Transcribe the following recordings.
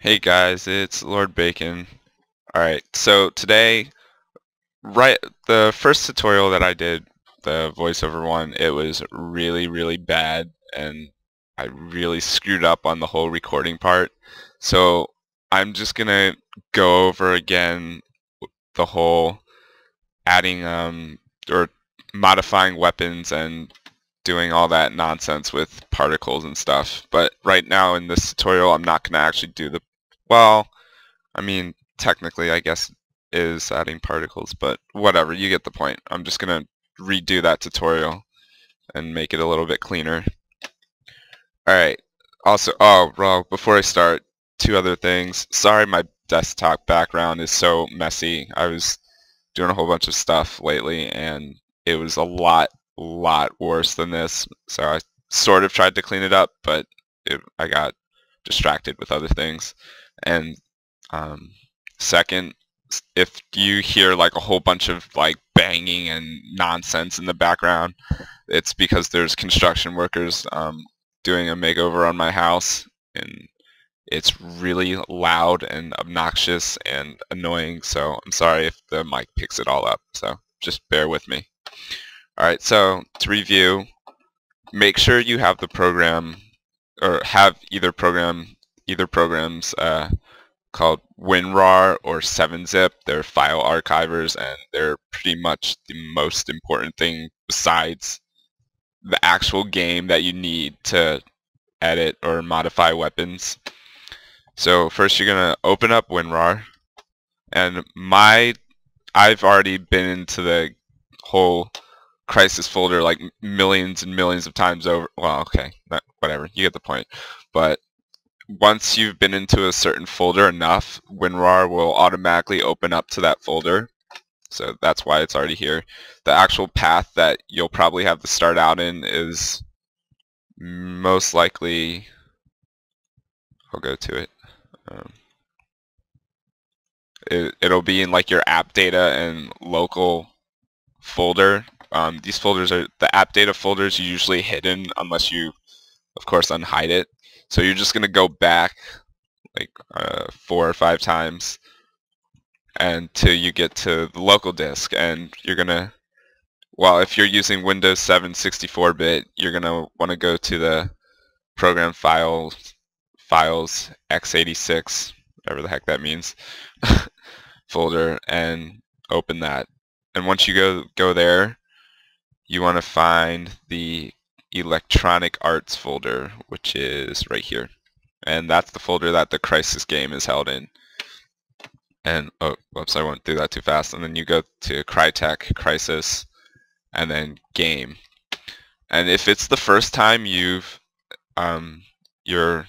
Hey guys, it's Lord Bacon. Alright, so today, right, the first tutorial that I did, the voiceover one, it was really, really bad, and I really screwed up on the whole recording part. So I'm just gonna go over again the whole adding or modifying weapons and doing all that nonsense with particles and stuff. But right now in this tutorial, I'm not gonna actually do the well. I mean, technically, I guess is adding particles, but whatever, you get the point. I'm just gonna redo that tutorial and make it a little bit cleaner. Alright, also, oh, well, before I start, two other things. Sorry my desktop background is so messy. I was doing a whole bunch of stuff lately, and it was a lot worse than this, so I sort of tried to clean it up, but I got distracted with other things. And um, second, if you hear like a whole bunch of like banging and nonsense in the background, it's because there's construction workers doing a makeover on my house, and it's really loud and obnoxious and annoying, so I'm sorry if the mic picks it all up, so just bear with me. Alright, so to review, make sure you have the program, or have either programs called WinRAR or 7-zip. They're file archivers, and they're pretty much the most important thing besides the actual game that you need to edit or modify weapons. So first you're going to open up WinRAR, and I've already been into the whole Crysis folder like millions and millions of times over. Well, okay, whatever, you get the point. But once you've been into a certain folder enough, WinRAR will automatically open up to that folder. So that's why it's already here. The actual path that you'll probably have to start out in is most likely, I'll go to it. It'll be in like your app data and local folder. These folders are, the app data folder is usually hidden unless you, of course, unhide it. So you're just going to go back like 4 or 5 times until you get to the local disk, and you're going to, well, if you're using Windows 7 64-bit, you're going to want to go to the program files x86, whatever the heck that means, folder, and open that. And once you go there, you want to find the Electronic Arts folder, which is right here. And that's the folder that the Crysis game is held in. And, oh, whoops, I went through that too fast. And then you go to Crytek, Crysis, and then Game. And if it's the first time you're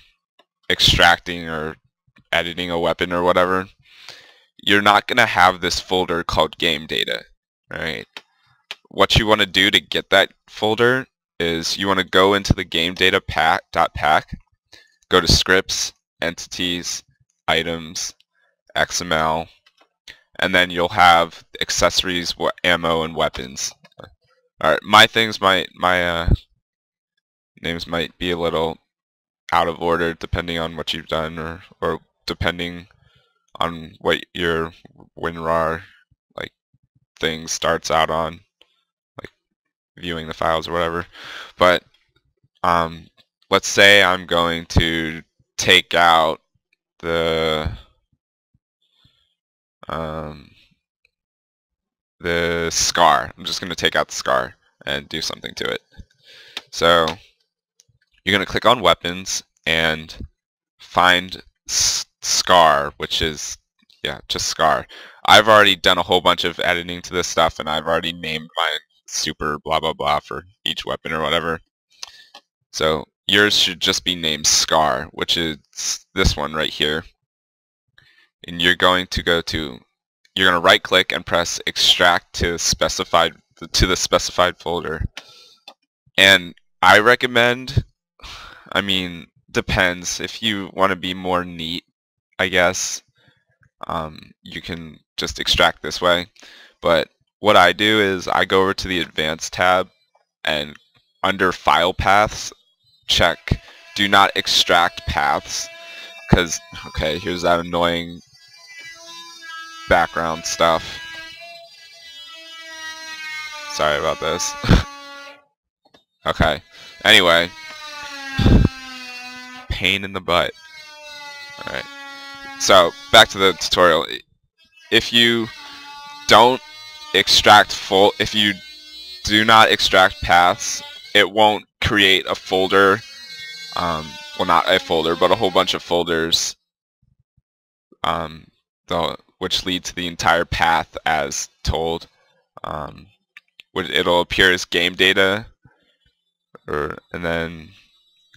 extracting or editing a weapon or whatever, you're not going to have this folder called Game Data, right? What you want to do to get that folder is you want to go into the game data .pack, go to scripts, entities, items, XML, and then you'll have accessories, ammo, and weapons. Alright, my names might be a little out of order depending on what you've done, or depending on what your WinRAR like thing starts out on, like viewing the files or whatever. But let's say I'm going to take out the scar. I'm just going to take out the scar and do something to it. So you're going to click on weapons and find scar, which is, yeah, just scar. I've already done a whole bunch of editing to this stuff, and I've already named my super blah blah blah for each weapon or whatever. So yours should just be named scar, which is this one right here. And you're going to right click and press extract to the specified folder. And I recommend, I mean, depends, if you want to be more neat, I guess, you can just extract this way. But what I do is I go over to the Advanced tab, and under File Paths, check Do Not Extract Paths, because, okay, here's that annoying background stuff. Sorry about this. Okay, anyway, pain in the butt. Alright, so back to the tutorial. If you don't extract if you do not extract paths, it won't create a folder, well, not a folder, but a whole bunch of folders, which lead to the entire path as told. It'll appear as game data, and then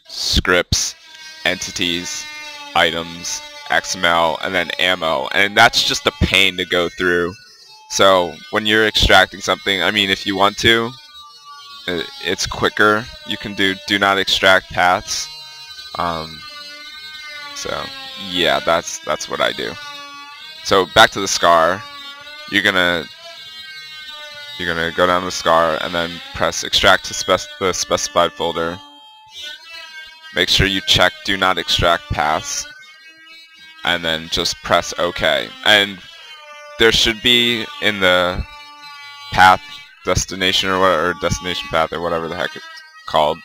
scripts, entities, items, XML, and then ammo, and that's just a pain to go through. So when you're extracting something, I mean, if you want to, it's quicker. You can do not extract paths. So yeah, that's what I do. So back to the scar. You're gonna go down to the scar and then press extract to the specified folder. Make sure you check do not extract paths, and then just press OK. And there should be in the path destination or whatever, or destination path or whatever the heck it's called,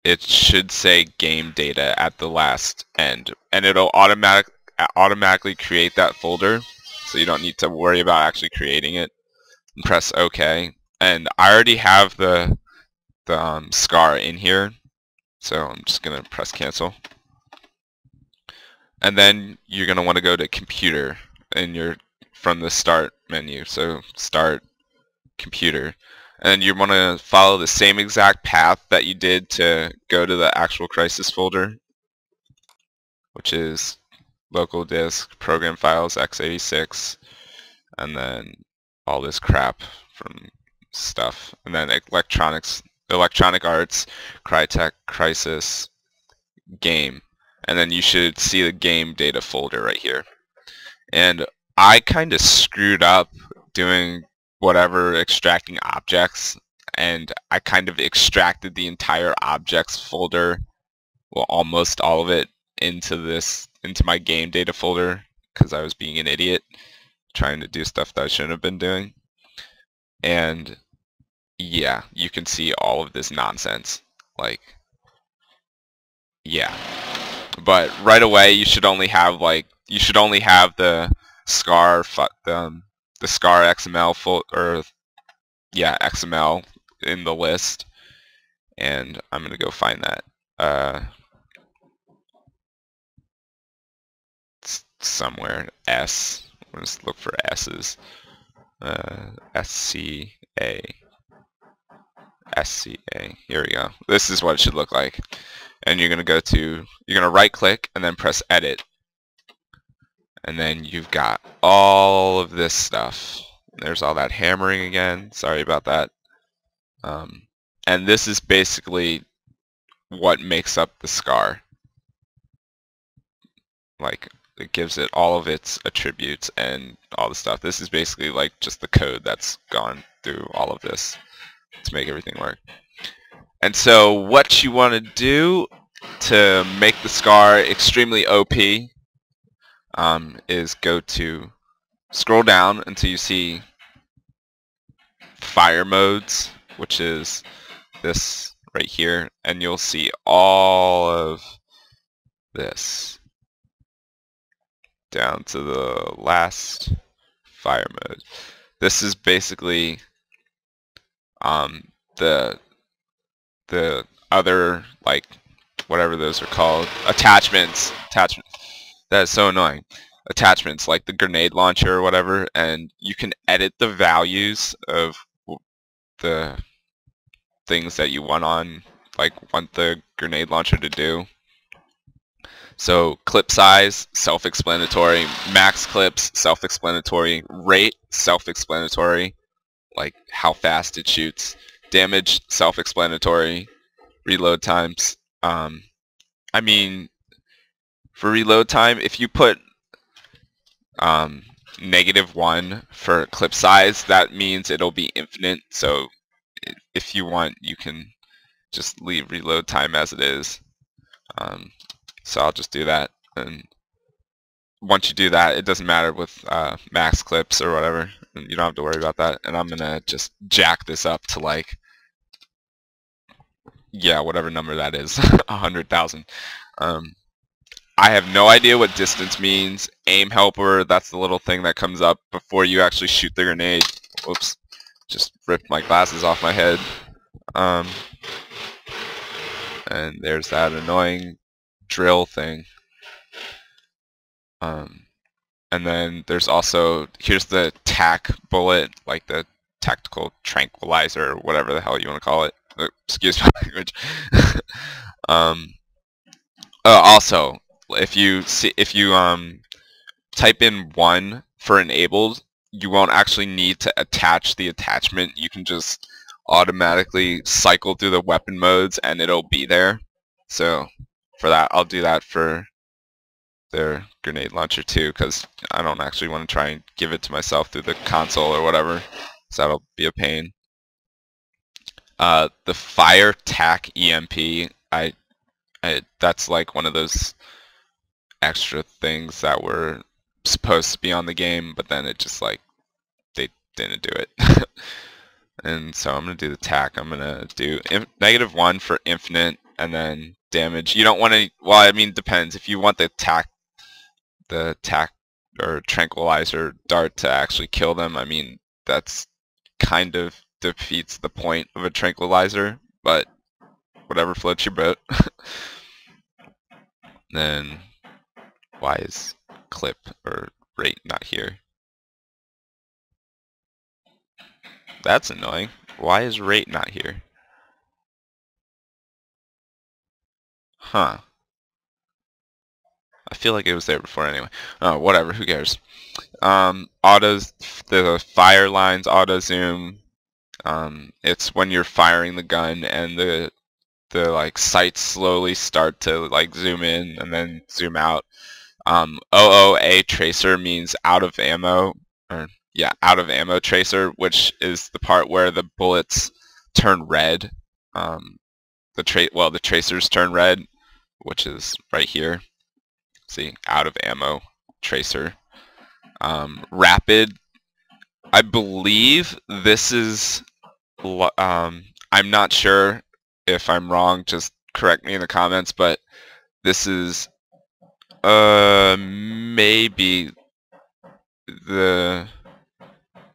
it should say game data at the last end, and it'll automatically create that folder, so you don't need to worry about actually creating it. And press OK. And I already have the scar in here, so I'm just gonna press cancel. And then you're gonna want to go to computer from the start menu. So start, computer, and you want to follow the same exact path that you did to go to the actual Crysis folder, which is local disk, program files, x86, and then all this crap from stuff, and then electronic arts, Crytek, Crysis, game, and then you should see the game data folder right here. And I kind of screwed up doing whatever extracting objects, and I kind of extracted the entire objects folder, well, almost all of it, into my game data folder, because I was being an idiot trying to do stuff that I shouldn't have been doing. And yeah, you can see all of this nonsense, like, yeah. But right away you should only have the scar XML XML in the list, and I'm gonna go find that. It's somewhere. S. We'll just look for S's. SCA. Here we go. This is what it should look like. And you're gonna right click and then press edit. And then you've got all of this stuff. There's all that hammering again. Sorry about that. And this is basically what makes up the scar. Like, it gives it all of its attributes and all the stuff. This is basically like just the code that's gone through all of this to make everything work. And so what you want to do to make the scar extremely OP is scroll down until you see fire modes, which is this right here, and you'll see all of this down to the last fire mode. This is basically the other, like, whatever those are called, attachments. That is so annoying. Attachments like the grenade launcher or whatever, and you can edit the values of the things that you want the grenade launcher to do. So clip size, self-explanatory. Max clips, self-explanatory. Rate, self-explanatory, like how fast it shoots. Damage, self-explanatory. Reload times. I mean, for reload time, if you put -1 for clip size, that means it'll be infinite. So if you want, you can just leave reload time as it is. So I'll just do that, and once you do that, it doesn't matter with max clips or whatever. You don't have to worry about that. And I'm gonna just jack this up to like, yeah, whatever number that is, 100,000. I have no idea what distance means. Aim helper, that's the little thing that comes up before you actually shoot the grenade. Whoops, just ripped my glasses off my head. And there's that annoying drill thing. And then there's also, here's the TAC bullet, like the tactical tranquilizer, or whatever the hell you want to call it. Excuse my language. Also, if you type in 1 for enabled, you won't actually need to attach the attachment. You can just automatically cycle through the weapon modes and it'll be there. So for that, I'll do that for their grenade launcher too, because I don't actually want to try and give it to myself through the console or whatever, so that'll be a pain. The fire tac EMP, that's like one of those extra things that were supposed to be on the game, but then it just like they didn't do it. And so I'm gonna do the tac. I'm gonna do -1 for infinite, and then damage. You don't want to. Well, I mean, depends. If you want the tac or tranquilizer dart to actually kill them, I mean, that's kind of defeats the point of a tranquilizer, but whatever floats your boat. Then why is clip or rate not here? That's annoying. Why is rate not here? Huh. I feel like it was there before anyway. Oh, whatever, who cares? Autos, the fire lines auto zoom. It's when you're firing the gun and the like sights slowly start to like zoom in and then zoom out. OOA tracer means out of ammo, or yeah, out of ammo tracer, which is the part where the bullets turn red. The tracers turn red, which is right here. See, out of ammo tracer. Rapid, I believe this is, I'm not sure if I'm wrong, just correct me in the comments, but this is maybe the,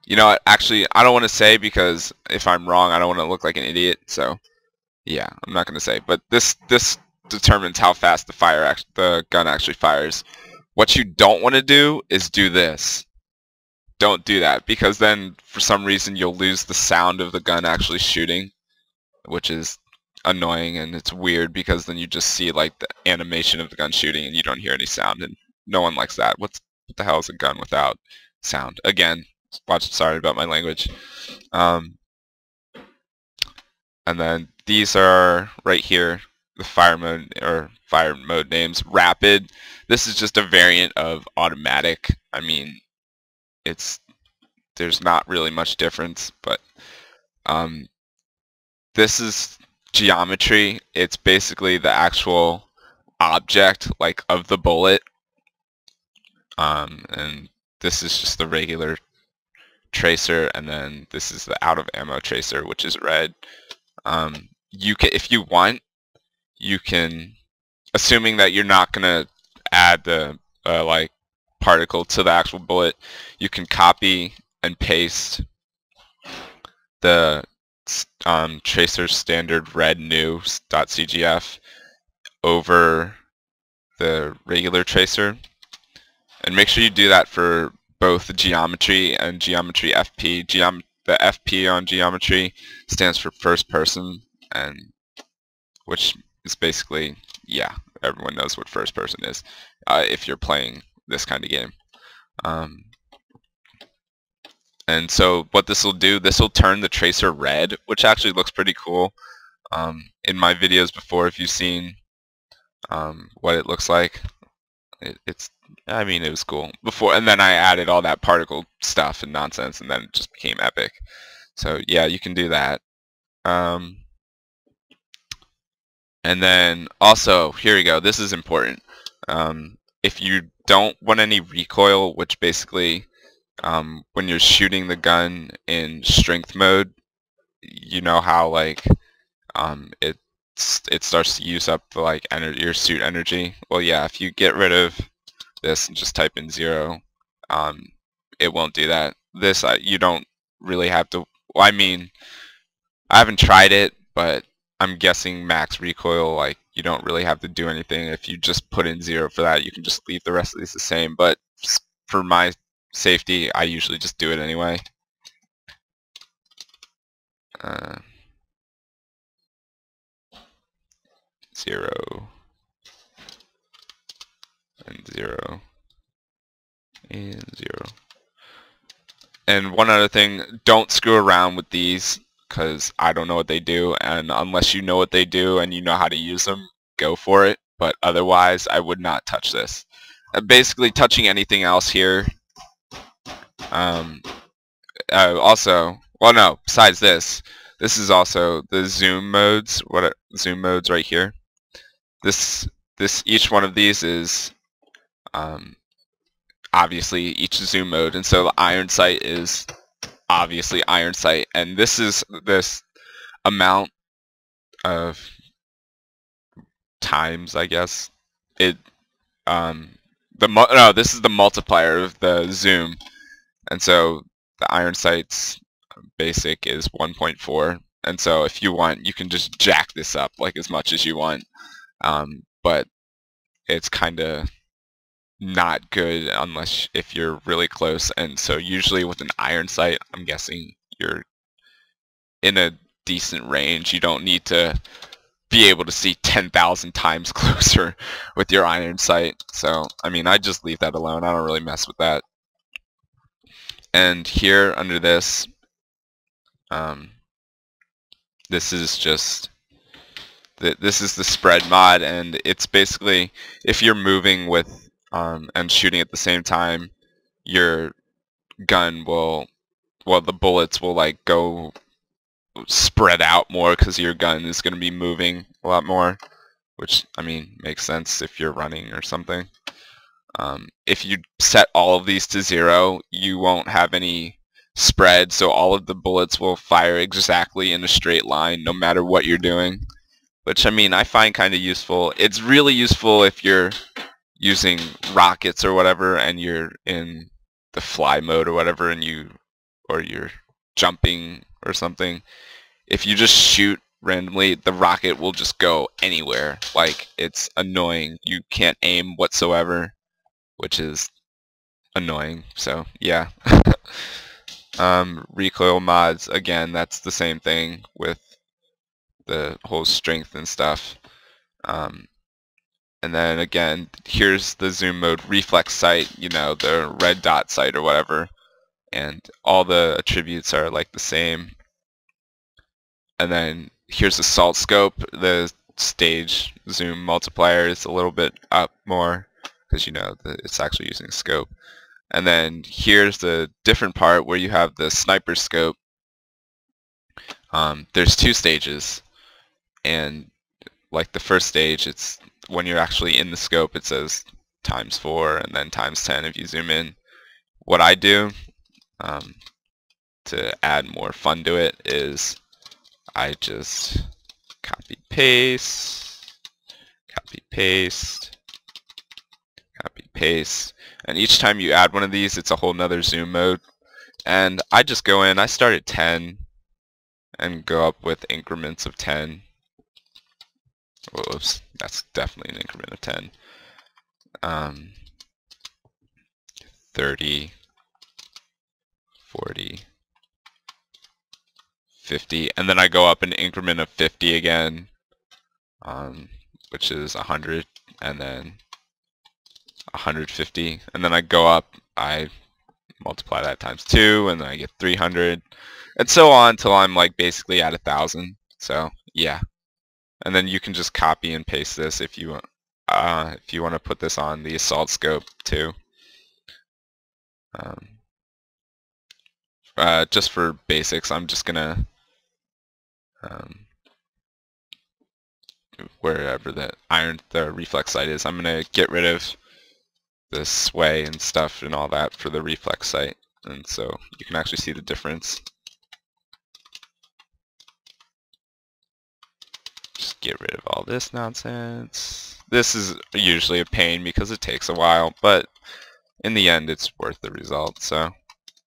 you know what, actually I don't want to say, because if I'm wrong I don't want to look like an idiot, so yeah, I'm not going to say, but this determines how fast the gun actually fires. What you don't want to do is do this. Don't do that, because then for some reason you'll lose the sound of the gun actually shooting, which is annoying, and it's weird because then you just see like the animation of the gun shooting and you don't hear any sound, and no one likes that. What the hell is a gun without sound? Again, sorry about my language. And then these are right here, the fire mode names. Rapid, this is just a variant of automatic. I mean, there's not really much difference, but this is geometry. It's basically the actual object like of the bullet, and this is just the regular tracer, and then this is the out of ammo tracer, which is red. You can, if you want, you can, assuming that you're not gonna add the like particle to the actual bullet, you can copy and paste the tracer standard red new.cgf over the regular tracer, and make sure you do that for both geometry and geometry FP. The FP on geometry stands for first person, and which is basically, yeah, everyone knows what first person is if you're playing this kind of game. And so what this will do, this will turn the tracer red, which actually looks pretty cool. In my videos before, if you've seen what it looks like, I mean, it was cool before, and then I added all that particle stuff and nonsense, and then it just became epic. So yeah, you can do that. And then also, here we go, this is important. If you don't want any recoil, which basically when you're shooting the gun in strength mode, you know how like it starts to use up the like your suit energy. Well, yeah, if you get rid of this and just type in 0, um, it won't do that. This you don't really have to. Well, I mean, I haven't tried it, but I'm guessing max recoil, like you don't really have to do anything. If you just put in 0 for that, you can just leave the rest of these the same. But for my safety, I usually just do it anyway. Uh, 0 and 0 and 0. And one other thing, don't screw around with these because I don't know what they do, and unless you know what they do and you know how to use them, go for it. But otherwise, I would not touch this. Basically, touching anything else here. Um, also, well, no. Besides this, this is also the zoom modes. Zoom modes right here? Each one of these is obviously each zoom mode, and so the iron sight is obviously iron sight, and this is this amount of times, I guess. It no, this is the multiplier of the zoom, and so the iron sight's basic is 1.4, and so if you want, you can just jack this up like as much as you want, but it's kind of not good unless if you're really close, and so usually with an iron sight, I'm guessing you're in a decent range. You don't need to be able to see 10,000 times closer with your iron sight. So, I mean, I just leave that alone. I don't really mess with that. And here under this, this is just this is the spread mod, and it's basically if you're moving with and shooting at the same time, your gun will, well, the bullets will like go spread out more because your gun is going to be moving a lot more, which, I mean, makes sense if you're running or something. If you set all of these to 0, you won't have any spread, so all of the bullets will fire exactly in a straight line no matter what you're doing, which, I mean, I find kind of useful. It's really useful if you're using rockets or whatever and you're in the fly mode or whatever, and you're jumping or something. If you just shoot randomly, the rocket will just go anywhere. Like, it's annoying. You can't aim whatsoever, which is annoying. So yeah. Recoil mods, again, that's the same thing with the whole strength and stuff. And then again, here's the zoom mode reflex sight, you know, the red dot sight or whatever, and all the attributes are like the same. And then here's the salt scope. The stage zoom multiplier is a little bit up more because, you know, it's actually using scope. And then here's the different part where you have the sniper scope. There's 2 stages, and like the first stage, it's when you're actually in the scope, it says ×4 and then ×10 if you zoom in. What I do to add more fun to it is I just copy paste, copy paste, copy paste, and each time you add one of these, it's a whole nother zoom mode. And I just go in, I start at 10 and go up with increments of 10. Whoops, that's definitely an increment of 10. 30, 40, 50, and then I go up an increment of 50 again, which is 100, and then 150, and then I go up, I multiply that times 2, and then I get 300, and so on until I'm like basically at 1,000. So yeah, and then you can just copy and paste this if you want to put this on the assault scope too. Just for basics, I'm just gonna wherever the reflex sight is. I'm gonna get rid of the sway and stuff and all that for the reflex sight, and so you can actually see the difference. Just get rid of all this nonsense. This is usually a pain because it takes a while, but in the end it's worth the result. So,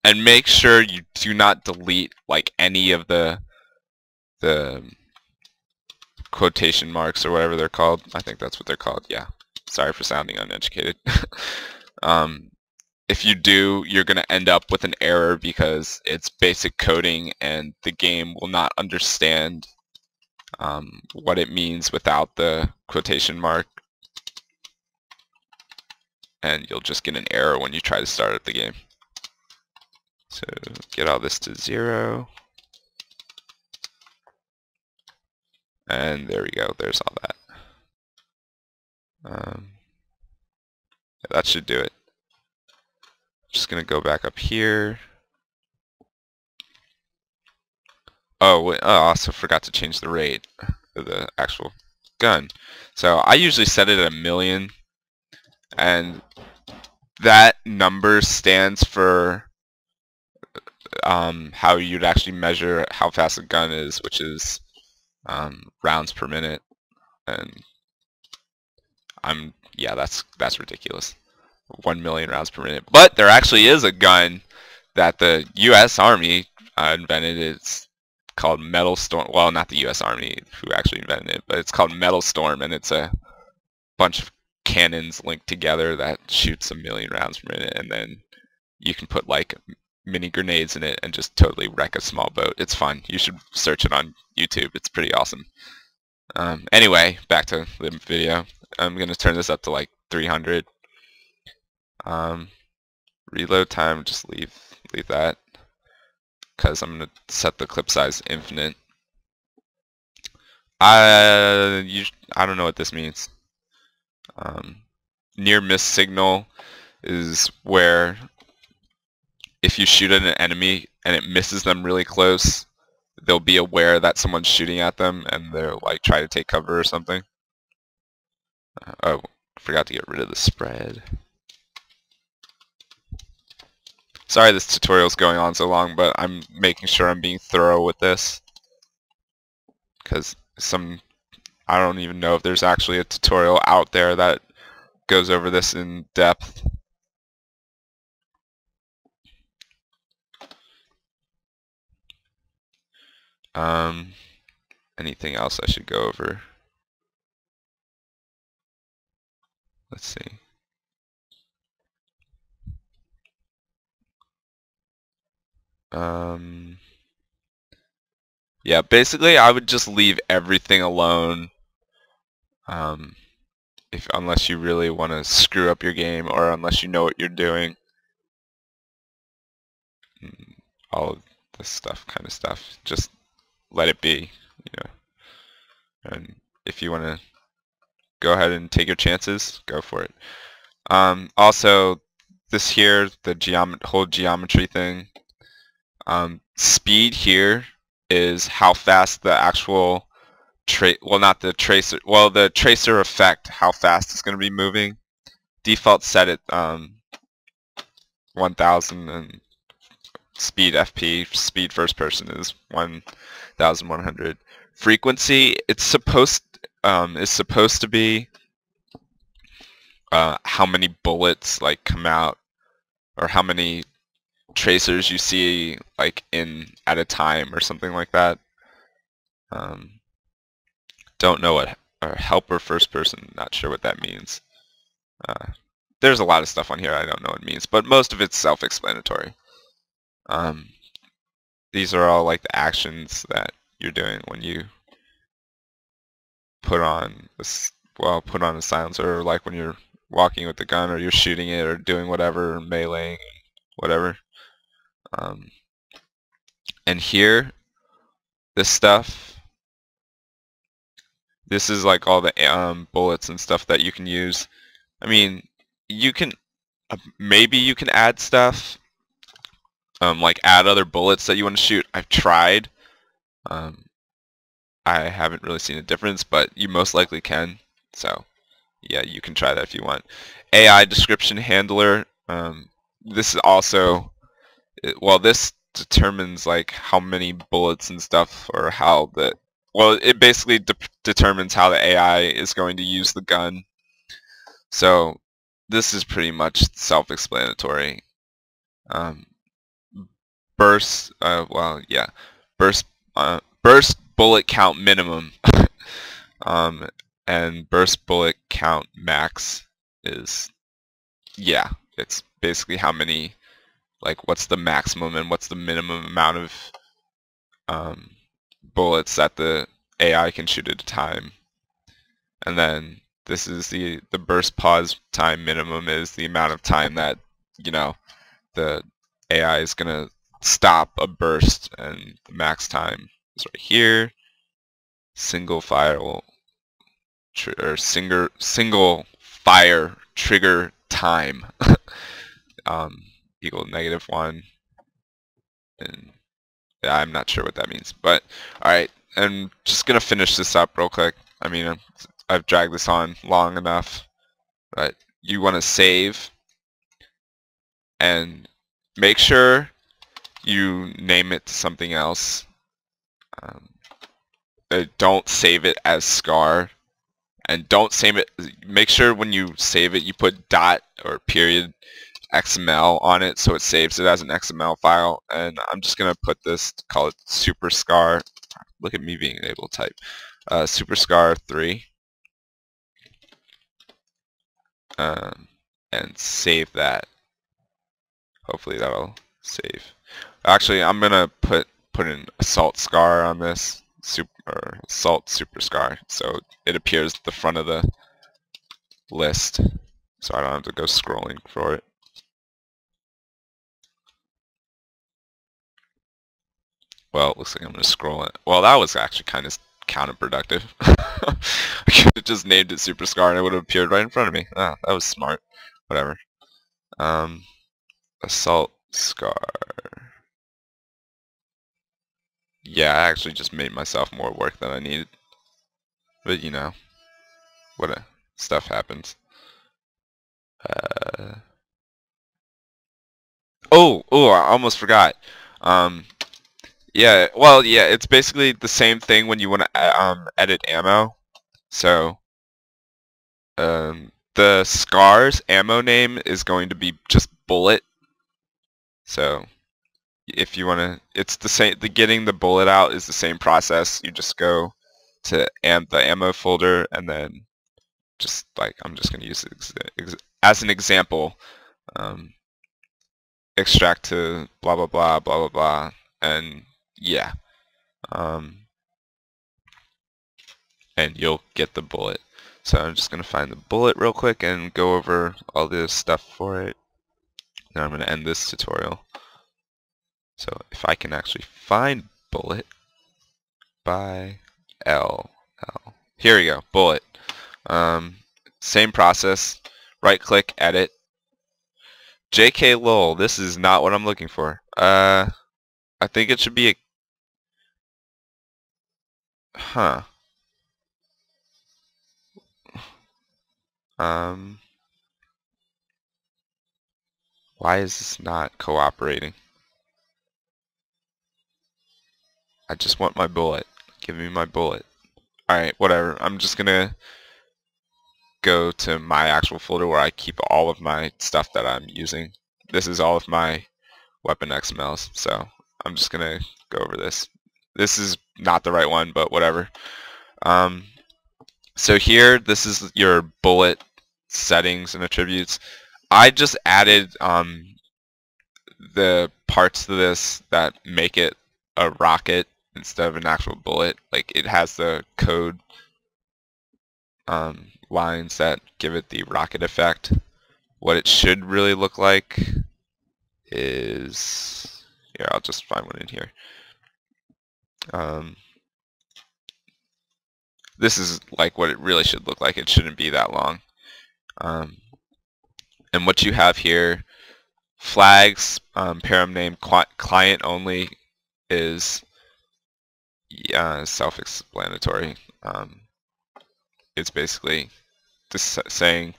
and make sure you do not delete like any of the quotation marks or whatever they're called. I think that's what they're called. Yeah. Sorry for sounding uneducated. If you do, you're going to end up with an error because it's basic coding and the game will not understand what it means without the quotation mark. And you'll just get an error when you try to start up the game. So get all this to 0. And there we go. There's all that. Yeah, that should do it. Just going to go back up here. Oh, I also forgot to change the rate of the actual gun. So I usually set it at 1,000,000, and that number stands for how you'd actually measure how fast a gun is, which is rounds per minute. And yeah, that's ridiculous. 1,000,000 rounds per minute. But there actually is a gun that the U.S. Army invented. It's called Metal Storm. Well, not the U.S. Army who actually invented it, but it's called Metal Storm, and it's a bunch of cannons linked together that shoots 1,000,000 rounds per minute, and then you can put like mini grenades in it and just totally wreck a small boat. It's fun. You should search it on YouTube. It's pretty awesome. Anyway, back to the video. I'm going to turn this up to like 300. Reload time, just leave that, because I'm going to set the clip size infinite. I don't know what this means. Near miss signal is where if you shoot at an enemy and it misses them really close, they'll be aware that someone's shooting at them and they'll like try to take cover or something. Oh, I forgot to get rid of the spread. Sorry this tutorial's going on so long, but I'm making sure I'm being thorough with this, because I don't even know if there's actually a tutorial out there that goes over this in depth. Anything else I should go over? Let's see. Yeah, basically I would just leave everything alone unless you really want to screw up your game or unless you know what you're doing. All of this kind of stuff. Just let it be, you know. And if you want to go ahead and take your chances, go for it. Also, this here, the whole geometry thing. Speed here is how fast the actual the tracer effect, how fast it's going to be moving. Default set at 1,000, and speed FP, speed first person, is 1,100. Frequency, it's supposed to be how many bullets like come out, or how many tracers you see like at a time or something like that. Don't know what helper first person, not sure what that means. There's a lot of stuff on here I don't know what it means, but most of it's self-explanatory. These are all like the actions that you're doing when you put on a silencer, or like when you're walking with the gun, or you're shooting it, or doing whatever, meleeing, whatever. And here, this stuff, this is like all the bullets and stuff that you can use. I mean, you can maybe you can add stuff, like add other bullets that you want to shoot. I've tried, I haven't really seen a difference, but you most likely can. So yeah, you can try that if you want. AI description handler. This is also well, this determines like how many bullets and stuff, or how the well, it basically determines how the AI is going to use the gun. So this is pretty much self-explanatory. Um, burst, well, yeah, burst bullet count minimum, um, and burst bullet count max is, yeah, it's basically how many, like, what's the maximum and what's the minimum amount of um, bullets that the AI can shoot at a time. And then this is the burst pause time minimum is the amount of time that, you know, the AI is gonna stop a burst, and the max time is right here. Single fire or single fire trigger time equal -1, and yeah, I'm not sure what that means, but all right. I'm just gonna finish this up real quick. I mean, I've dragged this on long enough, but you want to save and make sure you name it something else. Um, don't save it as Scar, and don't save it. Make sure when you save it, you put dot or period XML on it, so it saves it as an XML file. And I'm just gonna put this, call it Super Scar. Look at me being able to type. Super Scar 3, and save that. Hopefully that'll save. Actually, I'm gonna put an Assault Scar on this. Assault Super Scar, so it appears at the front of the list, so I don't have to go scrolling for it. Well, it looks like I'm going to scroll it. Well, that was actually kind of counterproductive. I could have just named it Super Scar and it would have appeared right in front of me. Ah, that was smart. Whatever. Assault Scar. Yeah, I actually just made myself more work than I needed. But you know, stuff happens. Oh, I almost forgot. Yeah, well, yeah, it's basically the same thing when you want to edit ammo. So, the Scar's ammo name is going to be just bullet. So, if you want to, it's the same. The getting the bullet out is the same process. You just go to the ammo folder, and then just like I'm just going to use it as an example. Extract to blah blah blah blah blah blah, and yeah, and you'll get the bullet. So I'm just going to find the bullet real quick and go over all this stuff for it. Now I'm going to end this tutorial. So if I can actually find bullet by L. Here we go, bullet. Same process, right click, edit. JK lol, this is not what I'm looking for. I think it should be a, why is this not cooperating? I just want my bullet. Give me my bullet. Alright, whatever. I'm just gonna go to my actual folder where I keep all of my stuff that I'm using. This is all of my weapon XMLs, so I'm just gonna go over this. This is not the right one, but whatever. So here, this is your bullet settings and attributes. I just added the parts to this that make it a rocket instead of an actual bullet. Like, it has the code lines that give it the rocket effect. What it should really look like is, here, I'll just find one in here. This is like what it really should look like. It shouldn't be that long. And what you have here, flags, param name, client only is Yeah, self-explanatory. It's basically just saying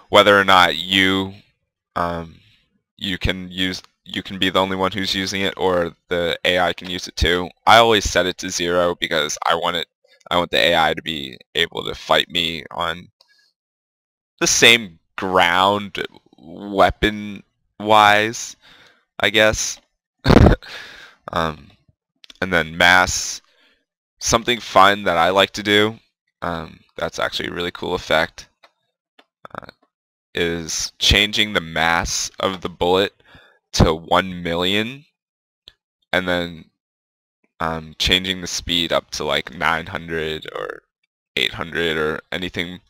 whether or not um, you can be the only one who's using it, or the AI can use it too. I always set it to 0 because I want the AI to be able to fight me on the same ground, weapon wise, I guess. um, and then mass, something fun that I like to do. That's actually a really cool effect. Uh, is changing the mass of the bullet to 1 million, and then changing the speed up to like 900 or 800 or anything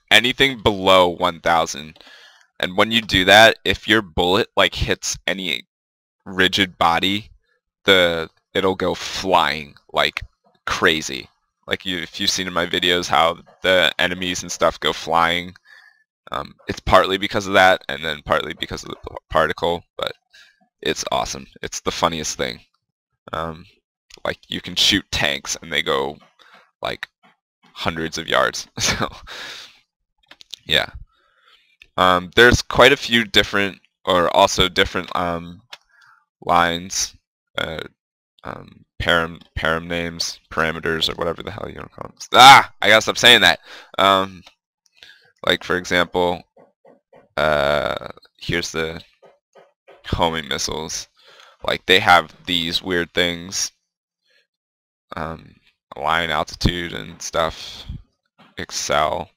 below 1000. And when you do that, if your bullet like hits any rigid body, it'll go flying like crazy. Like if you've seen in my videos how the enemies and stuff go flying, it's partly because of that, and then partly because of the particle. But it's awesome. It's the funniest thing. Um, like you can shoot tanks and they go like hundreds of yards. So yeah, there's quite a few different, or also different lines, uh, param names, parameters, or whatever the hell you want to call them. Ah, I gotta stop saying that. Like for example, here's the homing missiles. Like they have these weird things, align altitude and stuff, excel.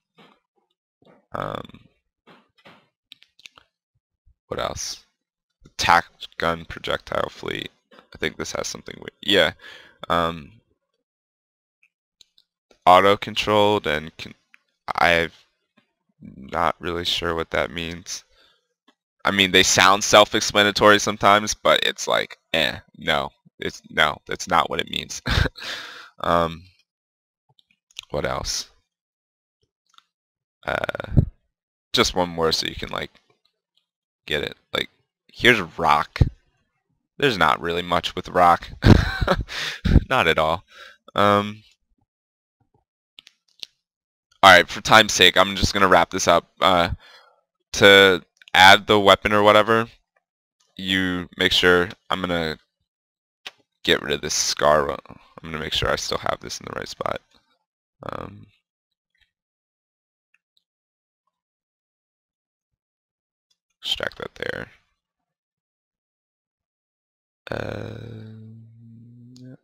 Um, what else? Attack gun projectile fleet. I think this has something weird. Yeah. Um, auto controlled and I'm not really sure what that means. I mean, they sound self-explanatory sometimes, but it's like, no, that's not what it means. um, what else? Just one more so you can like get it. Like, here's rock. There's not really much with rock. Not at all. Alright, for time's sake, I'm just going to wrap this up. To add the weapon or whatever, you make sure, I'm going to get rid of this scar. I'm going to make sure I still have this in the right spot. Extract that there.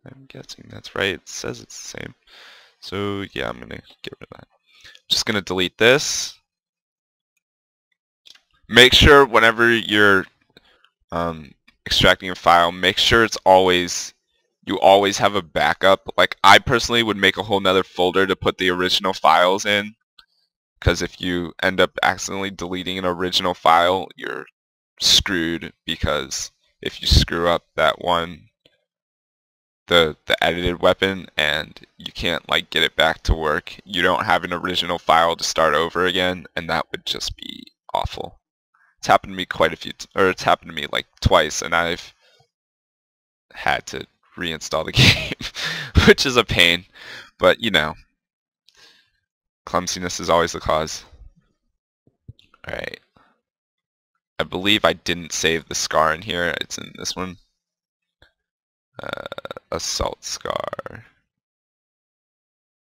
I'm guessing that's right. It says it's the same. So yeah, I'm going to get rid of that. Just going to delete this. Make sure whenever you're extracting a file, make sure you always have a backup. Like I personally would make a whole nother folder to put the original files in, because if you end up accidentally deleting an original file, you're screwed, because if you screw up that one, the edited weapon, and you can't like get it back to work, you don't have an original file to start over again, and that would just be awful. It's happened to me quite a few, or it's happened to me like twice, and I've had to reinstall the game, which is a pain. But you know, clumsiness is always the cause. Alright. I believe I didn't save the scar in here. It's in this one. Assault scar.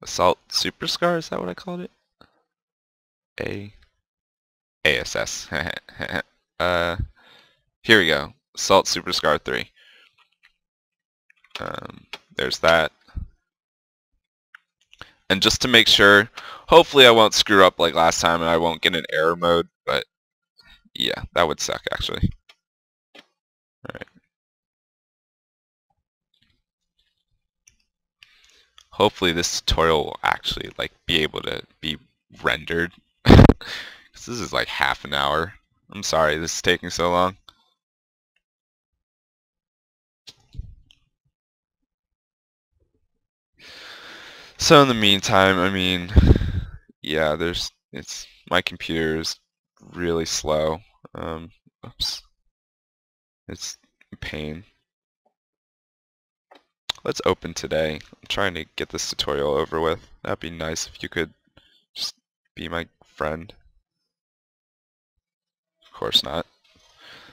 Assault super scar, is that what I called it? ASS. Here we go. Assault super scar 3. There's that. And just to make sure, hopefully I won't screw up like last time and I won't get an error mode, but yeah, that would suck actually. Alright. Hopefully this tutorial will actually like be able to be rendered. Because this is like half an hour. I'm sorry this is taking so long. So in the meantime, I mean, yeah, my computer is really slow. Oops. It's a pain. let's open today. I'm trying to get this tutorial over with. That'd be nice if you could just be my friend. Of course not.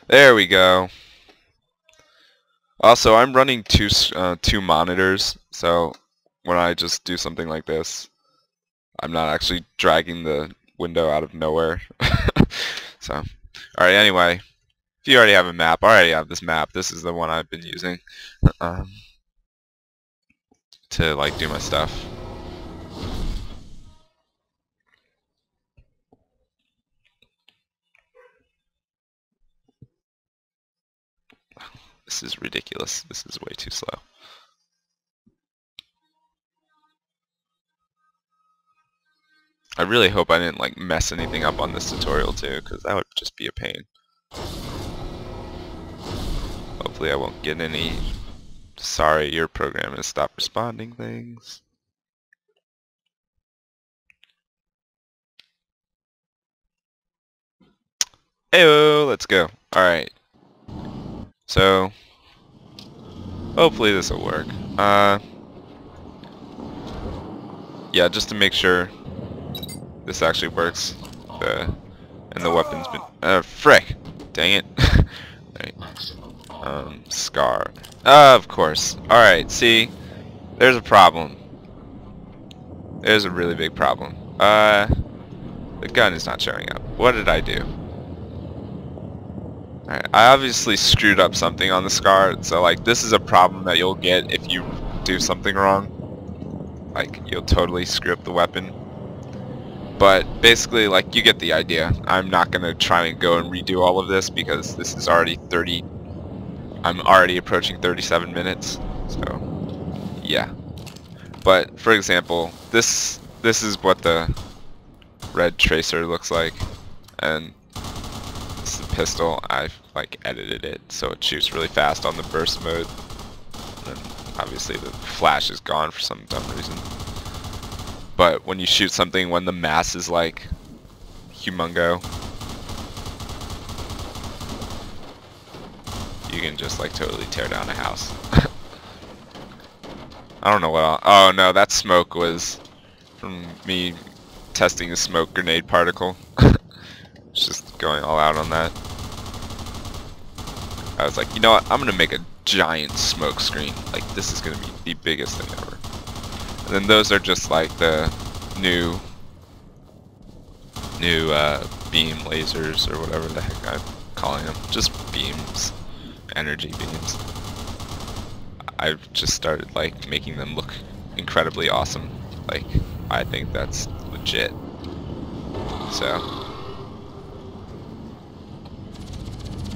There we go. Also, I'm running two monitors, so when I just do something like this, I'm not actually dragging the window out of nowhere. So, alright, anyway, if you already have a map, I already have this map. This is the one I've been using to like do my stuff. This is ridiculous. This is way too slow. I really hope I didn't like mess anything up on this tutorial too, because that would just be a pain. Hopefully I won't get any sorry your program has stopped responding things. Heyo, let's go. Alright. So hopefully this will work. Yeah, just to make sure this actually works. And the weapon's been frick! Dang it. Alright. Scar. Of course. Alright, see? There's a problem. There's a really big problem. The gun is not showing up. What did I do? Alright, I obviously screwed up something on the Scar, so like this is a problem that you'll get if you do something wrong. Like you'll totally screw up the weapon. But basically, like, you get the idea. I'm not gonna try and go and redo all of this because this is already I'm already approaching 37 minutes. So yeah. But for example, this is what the red tracer looks like, and this is the pistol. I've like edited it so it shoots really fast on the burst mode. And obviously the flash is gone for some dumb reason. But when you shoot something when the mass is like humongo, you can just like totally tear down a house. I don't know what oh no, that smoke was from me testing a smoke grenade particle. It's just going all out on that. I was like, you know what, I'm gonna make a giant smoke screen. Like this is gonna be the biggest thing ever. And then those are just like the new beam lasers or whatever the heck I'm calling them. Just beams, energy beams. I've just started like making them look incredibly awesome. Like I think that's legit. So,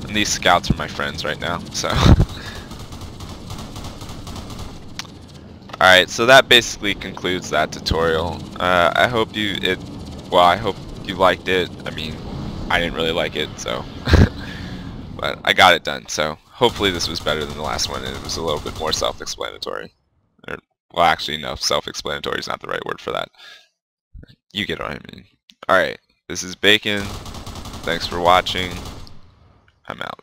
and these scouts are my friends right now. So. Alright, so that basically concludes that tutorial. I hope you liked it. I mean, I didn't really like it, so but I got it done. So hopefully this was better than the last one, and it was a little bit more self-explanatory. Well, actually, no, self-explanatory is not the right word for that. You get what I mean. Alright, this is Bacon. Thanks for watching. I'm out.